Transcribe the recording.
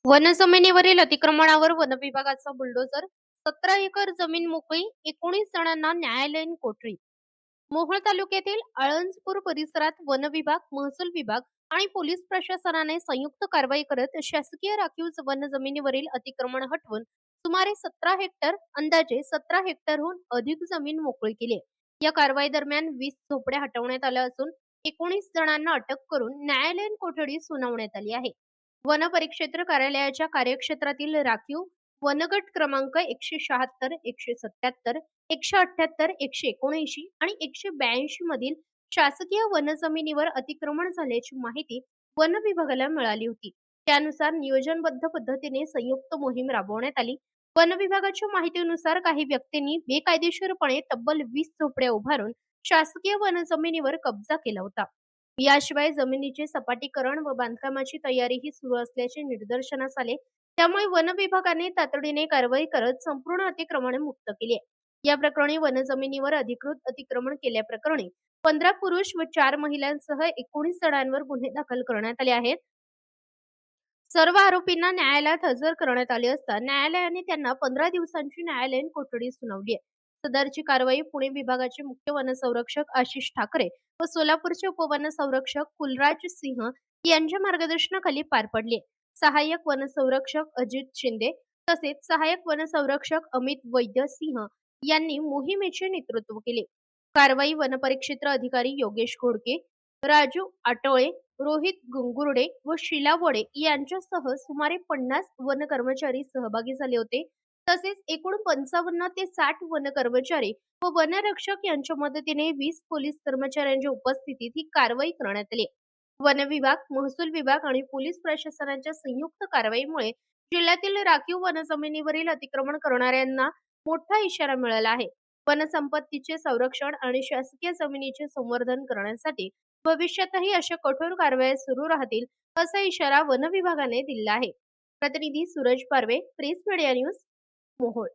वनजमिनीवरील अतिक्रमणावर वनविभागाचा bulldozer, 17 acre जमीन मोकळी, 19 जणांना न्यायालयीन कोठडी. मोहोळ तालुक्यातील आळंजपूर परिसरात वनविभाग, महसूल विभाग आणि पोलीस प्रशासनाने संयुक्त कारवाई करत शासकीय राखीव वनजमिनीवरील अतिक्रमण हटवून सुमारे 17 हेक्टर, अंदाजे 17 हेक्टरहून अधिक जमीन मोकळी केली आहे. या कारवाई दरम्यान 20 झोपड्या हटवण्यात आल्या असून 19 जणांना अटक करून न्यायालयीन कोठडी सुनावण्यात आली आहे. वन परिक्षेत्र कार्यालयाच्या कार्यक्षेत्रातील राखीव वनगट क्रमांक 176, 177, 178, 179 आणि 182 मधील शासकीय वनजमिनीवर अतिक्रमण झाल्याची माहिती वन विभागाला मिळाली होती. त्यानुसार नियोजनबद्ध पद्धतीने संयुक्त मोहीम राबवण्यात आली. वन विभागाच्या माहितीनुसार काही व्यक्तींनी बेकायदेशीरपणे तब्बल 20 झोपड्या उभारून शासकीय वनजमिनीवर कब्जा केला होता. याशिवाय जमिनीचे सपाटीकरण व बांधकामाची तयारीही सुरू असल्याचे निदर्शनास आले. त्यामुळे वन विभागाने तातडीने कारवाई करत संपूर्ण अतिक्रमणे मुक्त केली आहे. या प्रकरणी वनजमिनीवर अधिकृत अतिक्रमण केल्याप्रकरणी 15 पुरुष व 4 महिलांसह 19 जणांवर गुन्हे दाखल करण्यात आले आहेत. सर्व आरोपींना न्यायालयात हजर करण्यात आले असता न्यायालयाने त्यांना 15 दिवसांची न्यायालयीन कोठडी सुनावली आहे. सदरची कारवाई पुणे विभागाचे मुख्य वनसंरक्षक आशिष ठाकरे व सोलापूरचे उपवनसंरक्षक कुलराज सिंह यांच्या मार्गदर्शनाखाली पार पडली आहे. सहाय्यक वनसंरक्षक अजित शिंदे तसेच सहाय्यक वनसंरक्षक अमित वैद्य सिंह यांनी मोहिमेचे नेतृत्व केले. कारवाई वनपरिक्षेत्र अधिकारी योगेश घोडके, राजू आटोळे, रोहित गुंगुर्डे व शीला वडे यांच्यासह सुमारे 50 वन कर्मचारी सहभागी झाले होते. तसेच एकूण 55 ते 60 वन कर्मचारी व वनरक्षक यांच्या मदतीने 20 पोलीस कर्मचाऱ्यांच्या उपस्थितीत ही कारवाई करण्यात आली. वन विभाग, महसूल विभाग आणि पोलीस प्रशासनाच्या संयुक्त कारवाईमुळे जिल्ह्यातील राखीव वनजमिनीवरील अतिक्रमण करणाऱ्यांना मोठा इशारा मिळाला आहे. वनसंपत्तीचे संरक्षण आणि शासकीय जमिनीचे संवर्धन करण्यासाठी भविष्यातही अशा कठोर कारवाया सुरू राहतील, असा इशारा वन विभागाने दिला आहे. प्रतिनिधी सूरज पारवे, प्रेस मीडिया न्यूज, मोहोळ.